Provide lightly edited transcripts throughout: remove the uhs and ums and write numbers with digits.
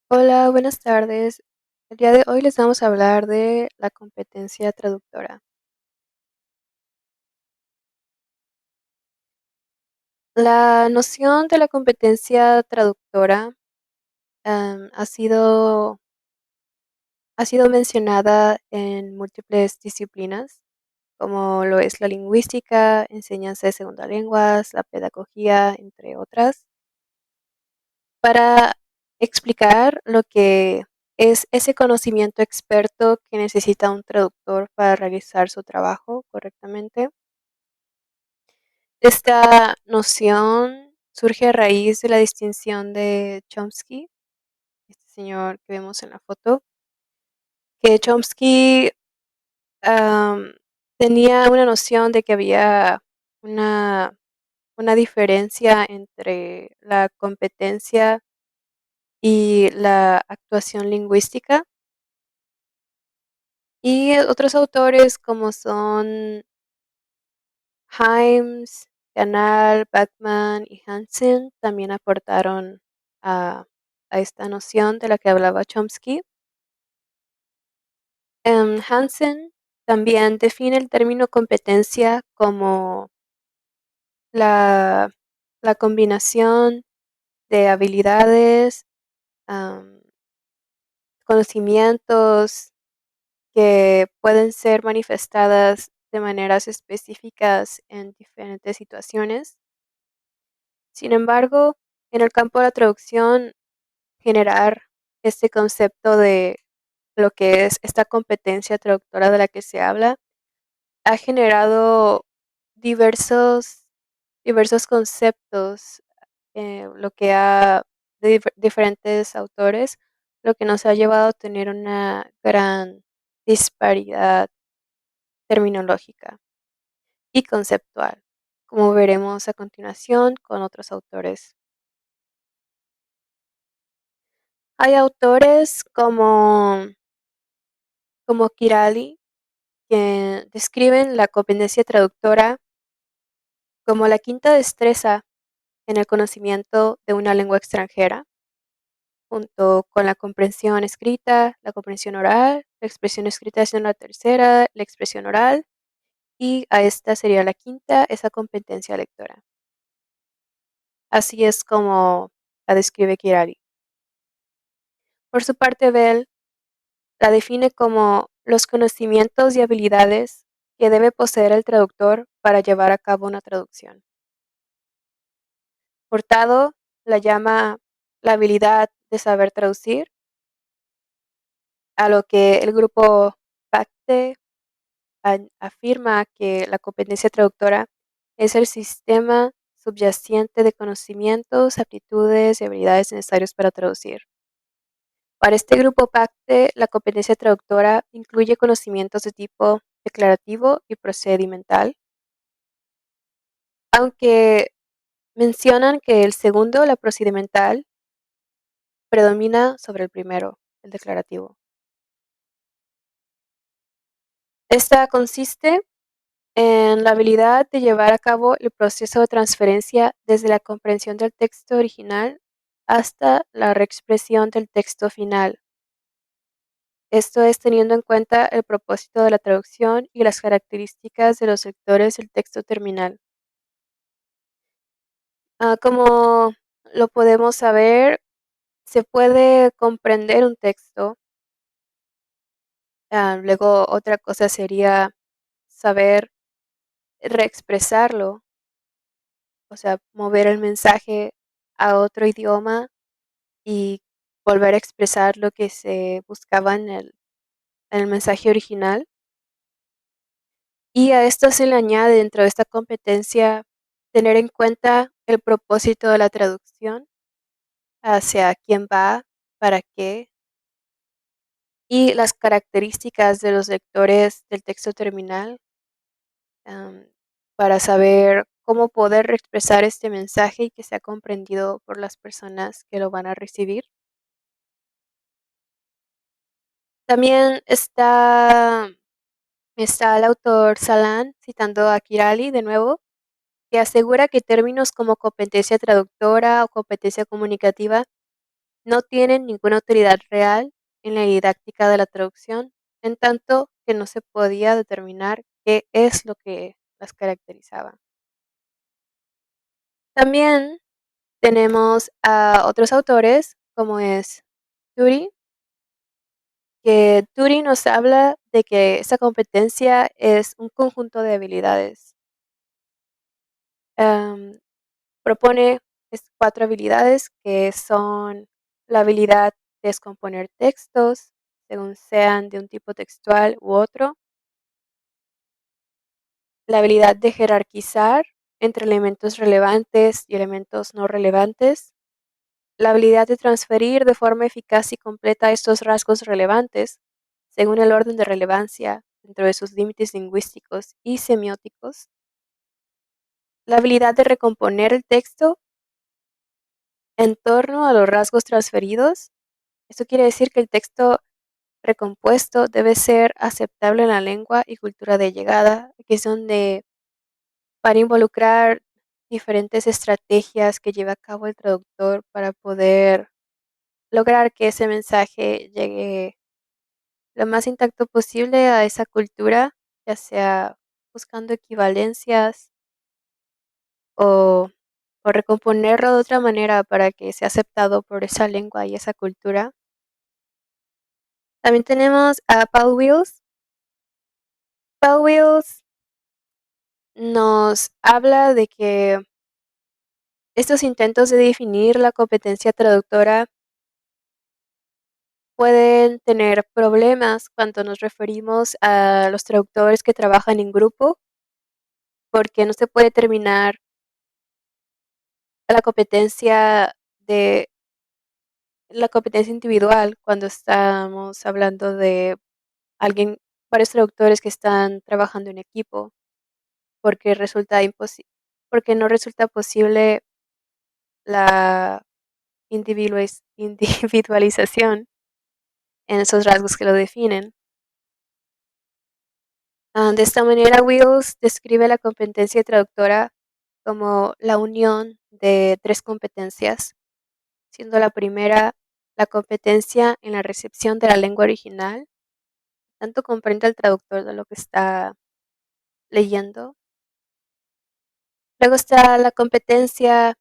Hola, buenas tardes. El día de hoy les vamos a hablar de la competencia traductora. La noción de la competencia traductora ha sido mencionada en múltiples disciplinas, como lo es la lingüística, enseñanza de segunda lenguas, la pedagogía, entre otras, para explicar lo que es ese conocimiento experto que necesita un traductor para realizar su trabajo correctamente. Esta noción surge a raíz de la distinción de Chomsky, este señor que vemos en la foto, que Chomsky am, tenía una noción de que había una, una diferencia entre la competencia y la actuación lingüística. Y otros autores como son Himes, Canal, Bachman y Hansen también aportaron a, a esta noción de la que hablaba Chomsky. Hansen también define el término competencia como la, la combinación de habilidades, am, conocimientos que pueden ser manifestadas de maneras específicas en diferentes situaciones. Sin embargo, en el campo de la traducción, generar este concepto de lo que es esta competencia traductora de la que se habla, ha generado diversos, diversos conceptos, lo que ha de diferentes autores, lo que nos ha llevado a tener una gran disparidad terminológica y conceptual, como veremos a continuación con otros autores. Hay autores como Kirali, que describen la competencia traductora como la quinta destreza en el conocimiento de una lengua extranjera, junto con la comprensión escrita, la comprensión oral, la expresión escrita siendo la tercera, la expresión oral, y a esta sería la quinta, esa competencia lectora. Así es como la describe Kirali. Por su parte, Bell la define como los conocimientos y habilidades que debe poseer el traductor para llevar a cabo una traducción. Hurtado la llama la habilidad de saber traducir, a lo que el grupo PACTE afirma que la competencia traductora es el sistema subyacente de conocimientos, aptitudes y habilidades necesarios para traducir. Para este grupo PACTE, la competencia traductora incluye conocimientos de tipo declarativo y procedimental, aunque mencionan que el segundo, la procedimental, predomina sobre el primero, el declarativo. Esta consiste en la habilidad de llevar a cabo el proceso de transferencia desde la comprensión del texto original hasta la reexpresión del texto final. Esto es teniendo en cuenta el propósito de la traducción y las características de los lectores del texto terminal. Como lo podemos saber, se puede comprender un texto. Luego otra cosa sería saber reexpresarlo, o sea, mover el mensaje a otro idioma y volver a expresar lo que se buscaba en el mensaje original. Y a esto se le añade dentro de esta competencia tener en cuenta el propósito de la traducción, hacia quién va, para qué, y las características de los lectores del texto terminal, am, para saber cómo poder expresar este mensaje y que sea comprendido por las personas que lo van a recibir. También está el autor Salan, citando a Kirali de nuevo, que asegura que términos como competencia traductora o competencia comunicativa no tienen ninguna utilidad real en la didáctica de la traducción, en tanto que no se podía determinar qué es lo que las caracterizaba. También tenemos a otros autores, como es Turi, que Turi nos habla de que esa competencia es un conjunto de habilidades. Am, Propone 4 habilidades que son la habilidad de descomponer textos, según sean de un tipo textual u otro, la habilidad de jerarquizar entre elementos relevantes y elementos no relevantes, la habilidad de transferir de forma eficaz y completa estos rasgos relevantes, según el orden de relevancia dentro de sus límites lingüísticos y semióticos, la habilidad de recomponer el texto en torno a los rasgos transferidos. Esto quiere decir que el texto recompuesto debe ser aceptable en la lengua y cultura de llegada, que es donde van a involucrar diferentes estrategias que lleva a cabo el traductor para poder lograr que ese mensaje llegue lo más intacto posible a esa cultura, ya sea buscando equivalencias o, o recomponerlo de otra manera para que sea aceptado por esa lengua y esa cultura. También tenemos a Paul Wills. Paul Wills nos habla de que estos intentos de definir la competencia traductora pueden tener problemas cuando nos referimos a los traductores que trabajan en grupo, porque no se puede terminar la competencia de la competencia individual cuando estamos hablando de alguien, varios traductores que están trabajando en equipo, porque porque no resulta posible la individualización en esos rasgos que lo definen. De esta manera, Wills describe la competencia traductora como la unión de 3 competencias, siendo la primera la competencia en la recepción de la lengua original, tanto comprende al traductor de lo que está leyendo. Luego está la competencia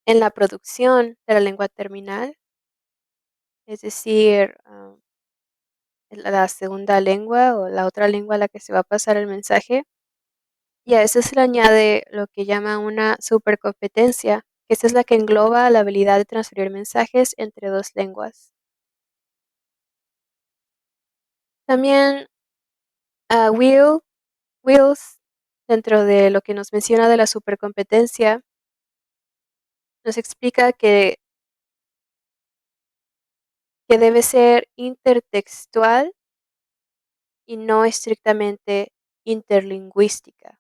en la producción de la lengua terminal, es decir, la segunda lengua o la otra lengua a la que se va a pasar el mensaje. Y a eso se le añade lo que llama una supercompetencia, que esta es la que engloba la habilidad de transferir mensajes entre 2 lenguas. También a Wills, dentro de lo que nos menciona de la supercompetencia, nos explica que debe ser intertextual y no estrictamente interlingüística,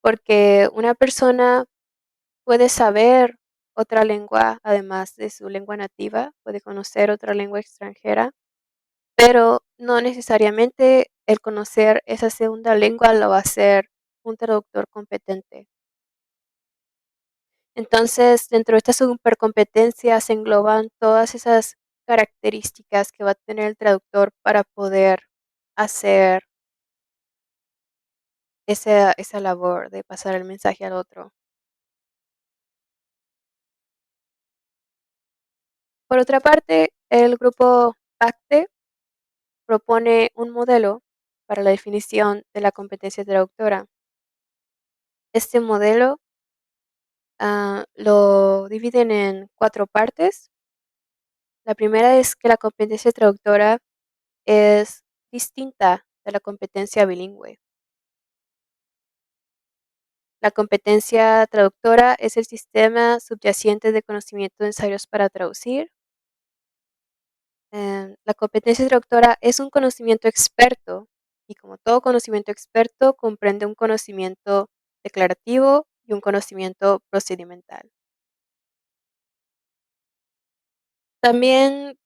porque una persona puede saber otra lengua además de su lengua nativa, puede conocer otra lengua extranjera, pero no necesariamente el conocer esa segunda lengua lo va a hacer un traductor competente. Entonces, dentro de esta supercompetencia se engloban todas esas características que va a tener el traductor para poder hacer esa labor de pasar el mensaje al otro. Por otra parte, el grupo PACTE propone un modelo para la definición de la competencia traductora. Este modelo lo dividen en 4 partes. La primera es que la competencia traductora es distinta de la competencia bilingüe. La competencia traductora es el sistema subyacente de conocimiento necesarios para traducir. La competencia traductora es un conocimiento experto y como todo conocimiento experto comprende un conocimiento declarativo y un conocimiento procedimental. También,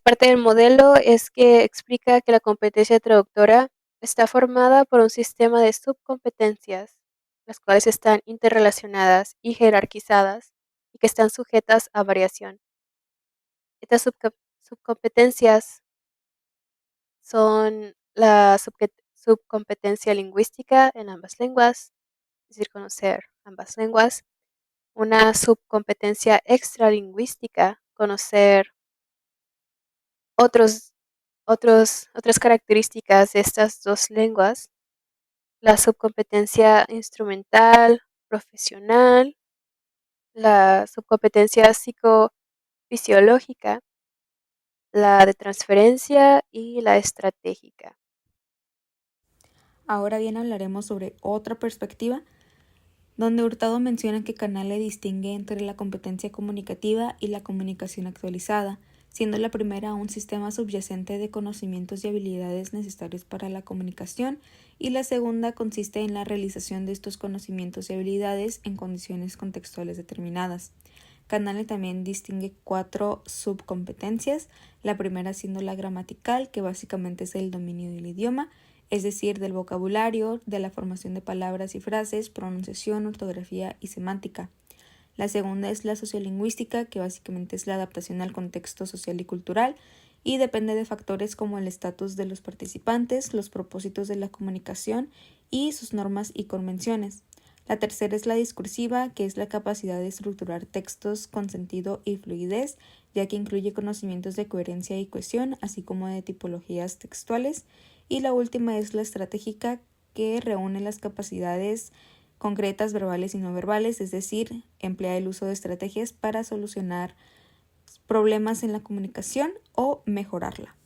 parte del modelo es que explica que la competencia traductora está formada por un sistema de subcompetencias, las cuales están interrelacionadas y jerarquizadas y que están sujetas a variación. Estas subcompetencias son la subcompetencia lingüística en ambas lenguas, es decir, conocer ambas lenguas. Una subcompetencia extralingüística, conocer otros otras características de estas 2 lenguas. La subcompetencia instrumental, profesional, la subcompetencia psicofisiológica, la de transferencia y la estratégica. Ahora bien hablaremos sobre otra perspectiva, donde Hurtado menciona que Canale distingue entre la competencia comunicativa y la comunicación actualizada, siendo la primera un sistema subyacente de conocimientos y habilidades necesarios para la comunicación, y la segunda consiste en la realización de estos conocimientos y habilidades en condiciones contextuales determinadas. Canale también distingue 4 subcompetencias, la primera siendo la gramatical, que básicamente es el dominio del idioma, es decir, del vocabulario, de la formación de palabras y frases, pronunciación, ortografía y semántica. La segunda es la sociolingüística, que básicamente es la adaptación al contexto social y cultural, y depende de factores como el estatus de los participantes, los propósitos de la comunicación y sus normas y convenciones. La tercera es la discursiva, que es la capacidad de estructurar textos con sentido y fluidez, ya que incluye conocimientos de coherencia y cohesión, así como de tipologías textuales. Y la última es la estratégica, que reúne las capacidades concretas, verbales y no verbales, es decir, emplea el uso de estrategias para solucionar problemas en la comunicación o mejorarla.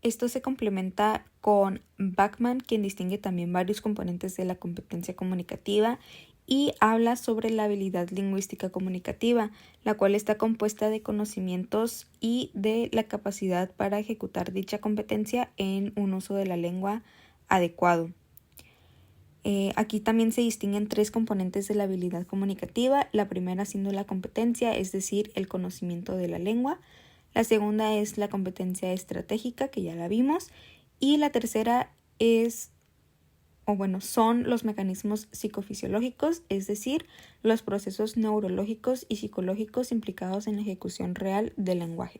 Esto se complementa con Bachman, quien distingue también varios componentes de la competencia comunicativa y habla sobre la habilidad lingüística comunicativa, la cual está compuesta de conocimientos y de la capacidad para ejecutar dicha competencia en un uso de la lengua adecuado. Aquí también se distinguen 3 componentes de la habilidad comunicativa, la primera siendo la competencia, es decir, el conocimiento de la lengua. La segunda es la competencia estratégica, que ya la vimos, y la tercera son los mecanismos psicofisiológicos, es decir, los procesos neurológicos y psicológicos implicados en la ejecución real del lenguaje.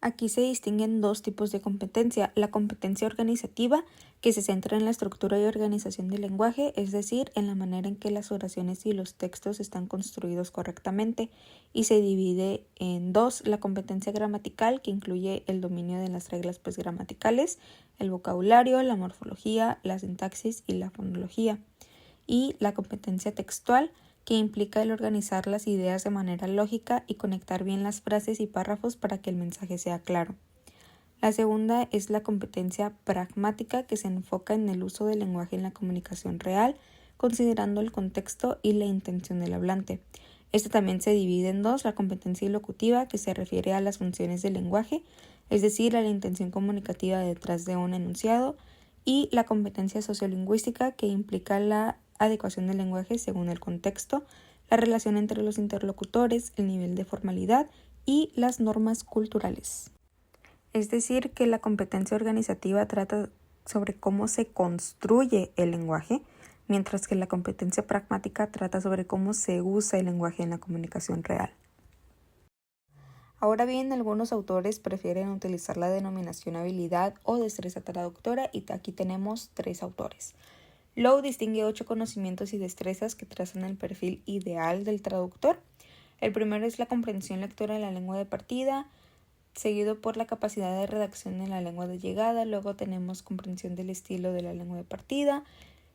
Aquí se distinguen 2 tipos de competencia: la competencia organizativa, que se centra en la estructura y organización del lenguaje, es decir, en la manera en que las oraciones y los textos están construidos correctamente, y se divide en 2: la competencia gramatical, que incluye el dominio de las reglas gramaticales, el vocabulario, la morfología, la sintaxis y la fonología, y la competencia textual, que implica el organizar las ideas de manera lógica y conectar bien las frases y párrafos para que el mensaje sea claro. La segunda es la competencia pragmática, que se enfoca en el uso del lenguaje en la comunicación real, considerando el contexto y la intención del hablante. Esta también se divide en 2: la competencia ilocutiva, que se refiere a las funciones del lenguaje, es decir, a la intención comunicativa detrás de un enunciado, y la competencia sociolingüística, que implica la adecuación del lenguaje según el contexto, la relación entre los interlocutores, el nivel de formalidad y las normas culturales. Es decir, que la competencia organizativa trata sobre cómo se construye el lenguaje, mientras que la competencia pragmática trata sobre cómo se usa el lenguaje en la comunicación real. Ahora bien, algunos autores prefieren utilizar la denominación habilidad o destreza traductora, y aquí tenemos 3 autores. Lowe distingue 8 conocimientos y destrezas que trazan el perfil ideal del traductor. El primero es la comprensión lectora de la lengua de partida, seguido por la capacidad de redacción en la lengua de llegada. Luego tenemos comprensión del estilo de la lengua de partida.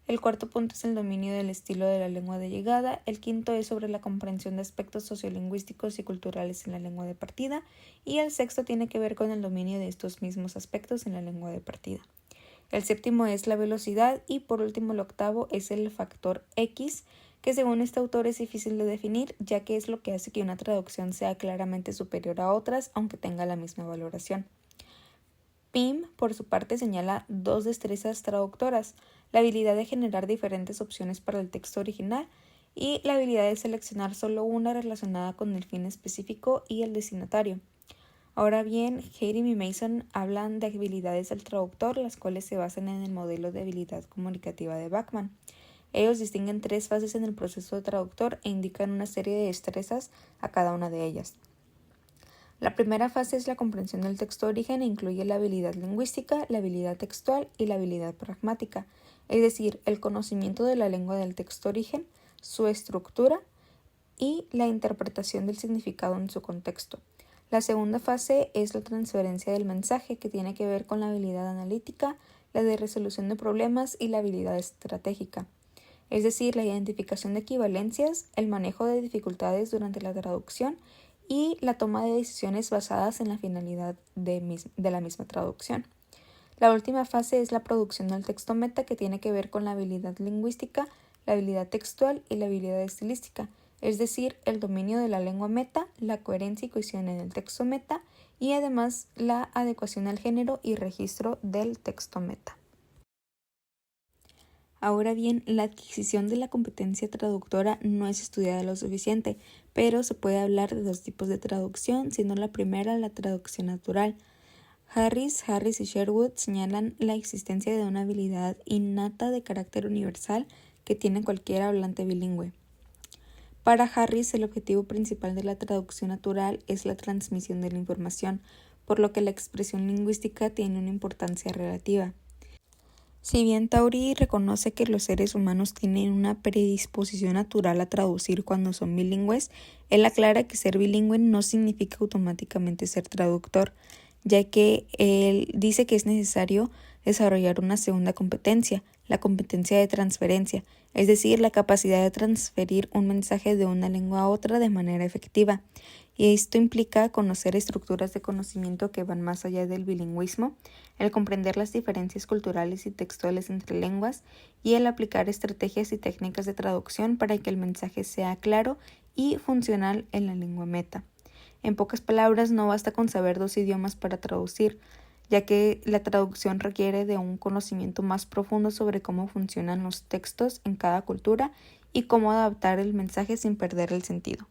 El cuarto punto es el dominio del estilo de la lengua de llegada. El quinto es sobre la comprensión de aspectos sociolingüísticos y culturales en la lengua de partida. Y el sexto tiene que ver con el dominio de estos mismos aspectos en la lengua de partida. El séptimo es la velocidad, y por último el octavo es el factor X, que según este autor es difícil de definir, ya que es lo que hace que una traducción sea claramente superior a otras, aunque tenga la misma valoración. Pym, por su parte, señala 2 destrezas traductoras: la habilidad de generar diferentes opciones para el texto original y la habilidad de seleccionar solo una relacionada con el fin específico y el destinatario. Ahora bien, Haydn y Mason hablan de habilidades del traductor, las cuales se basan en el modelo de habilidad comunicativa de Bachman. Ellos distinguen 3 fases en el proceso de traductor e indican una serie de destrezas a cada una de ellas. La primera fase es la comprensión del texto de origen e incluye la habilidad lingüística, la habilidad textual y la habilidad pragmática, es decir, el conocimiento de la lengua del texto de origen, su estructura y la interpretación del significado en su contexto. La segunda fase es la transferencia del mensaje, que tiene que ver con la habilidad analítica, la de resolución de problemas y la habilidad estratégica, es decir, la identificación de equivalencias, el manejo de dificultades durante la traducción y la toma de decisiones basadas en la finalidad de la misma traducción. La última fase es la producción del texto meta, que tiene que ver con la habilidad lingüística, la habilidad textual y la habilidad estilística, es decir, el dominio de la lengua meta, la coherencia y cohesión en el texto meta y además la adecuación al género y registro del texto meta. Ahora bien, la adquisición de la competencia traductora no es estudiada lo suficiente, pero se puede hablar de dos tipos de traducción, siendo la primera la traducción natural. Harris y Sherwood señalan la existencia de una habilidad innata de carácter universal que tiene cualquier hablante bilingüe. Para Harris, el objetivo principal de la traducción natural es la transmisión de la información, por lo que la expresión lingüística tiene una importancia relativa. Si bien Tauri reconoce que los seres humanos tienen una predisposición natural a traducir cuando son bilingües, él aclara que ser bilingüe no significa automáticamente ser traductor, ya que él dice que es necesario desarrollar una segunda competencia, la competencia de transferencia, es decir, la capacidad de transferir un mensaje de una lengua a otra de manera efectiva. Y esto implica conocer estructuras de conocimiento que van más allá del bilingüismo, el comprender las diferencias culturales y textuales entre lenguas y el aplicar estrategias y técnicas de traducción para que el mensaje sea claro y funcional en la lengua meta. En pocas palabras, no basta con saber dos idiomas para traducir, ya que la traducción requiere de un conocimiento más profundo sobre cómo funcionan los textos en cada cultura y cómo adaptar el mensaje sin perder el sentido.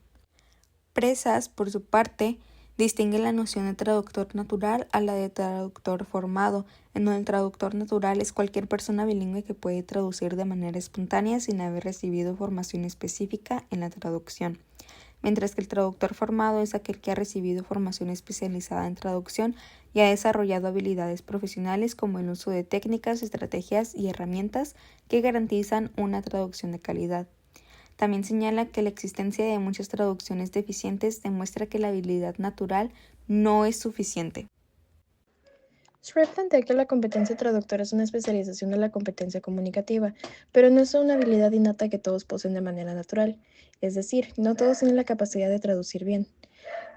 Presas, por su parte, distingue la noción de traductor natural a la de traductor formado, en donde el traductor natural es cualquier persona bilingüe que puede traducir de manera espontánea sin haber recibido formación específica en la traducción, mientras que el traductor formado es aquel que ha recibido formación especializada en traducción y ha desarrollado habilidades profesionales como el uso de técnicas, estrategias y herramientas que garantizan una traducción de calidad. También señala que la existencia de muchas traducciones deficientes demuestra que la habilidad natural no es suficiente. Schreck plantea que la competencia traductora es una especialización de la competencia comunicativa, pero no es una habilidad innata que todos poseen de manera natural, es decir, no todos tienen la capacidad de traducir bien.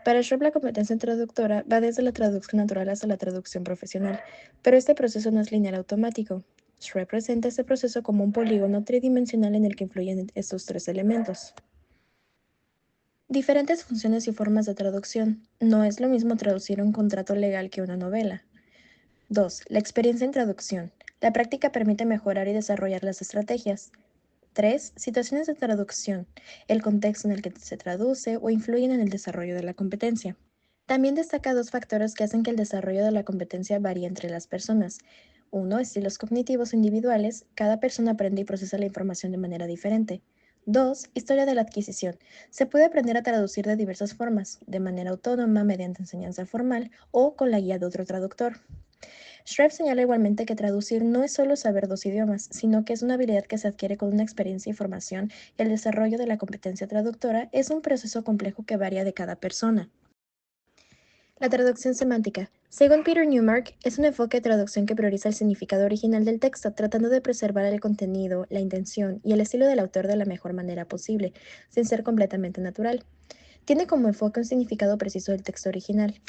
Para Schreck, la competencia traductora va desde la traducción natural hasta la traducción profesional, pero este proceso no es lineal automático. Schreck presenta este proceso como un polígono tridimensional en el que influyen estos tres elementos. Diferentes funciones y formas de traducción. No es lo mismo traducir un contrato legal que una novela. 2. La experiencia en traducción. La práctica permite mejorar y desarrollar las estrategias. 3. Situaciones de traducción. El contexto en el que se traduce o influyen en el desarrollo de la competencia. También destaca dos factores que hacen que el desarrollo de la competencia varíe entre las personas. 1. Estilos cognitivos individuales. Cada persona aprende y procesa la información de manera diferente. 2. Historia de la adquisición. Se puede aprender a traducir de diversas formas, de manera autónoma, mediante enseñanza formal o con la guía de otro traductor. Schreff señala igualmente que traducir no es solo saber dos idiomas, sino que es una habilidad que se adquiere con una experiencia y formación, y el desarrollo de la competencia traductora es un proceso complejo que varía de cada persona. La traducción semántica. Según Peter Newmark, es un enfoque de traducción que prioriza el significado original del texto, tratando de preservar el contenido, la intención y el estilo del autor de la mejor manera posible, sin ser completamente natural. Tiene como enfoque un significado preciso del texto original.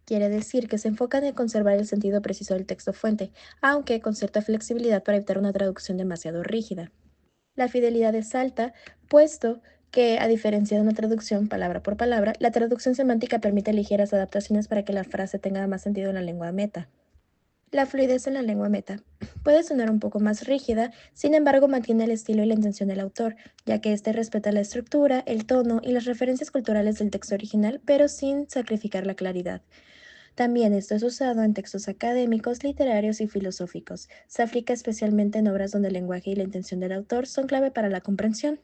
Quiere decir que se enfocan en conservar el sentido preciso del texto fuente, aunque con cierta flexibilidad para evitar una traducción demasiado rígida. La fidelidad es alta, puesto que, a diferencia de una traducción palabra por palabra, la traducción semántica permite ligeras adaptaciones para que la frase tenga más sentido en la lengua meta. La fluidez en la lengua meta puede sonar un poco más rígida, sin embargo mantiene el estilo y la intención del autor, ya que éste respeta la estructura, el tono y las referencias culturales del texto original, pero sin sacrificar la claridad. También esto es usado en textos académicos, literarios y filosóficos. Se aplica especialmente en obras donde el lenguaje y la intención del autor son clave para la comprensión.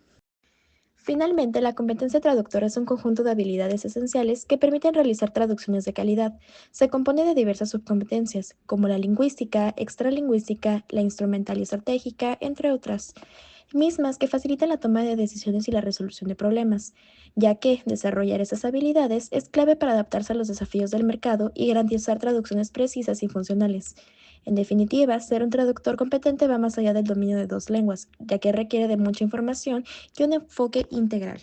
Finalmente, la competencia traductora es un conjunto de habilidades esenciales que permiten realizar traducciones de calidad. Se compone de diversas subcompetencias, como la lingüística, extralingüística, la instrumental y estratégica, entre otras, mismas que facilitan la toma de decisiones y la resolución de problemas, ya que desarrollar esas habilidades es clave para adaptarse a los desafíos del mercado y garantizar traducciones precisas y funcionales. En definitiva, ser un traductor competente va más allá del dominio de dos lenguas, ya que requiere de mucha información y un enfoque integral.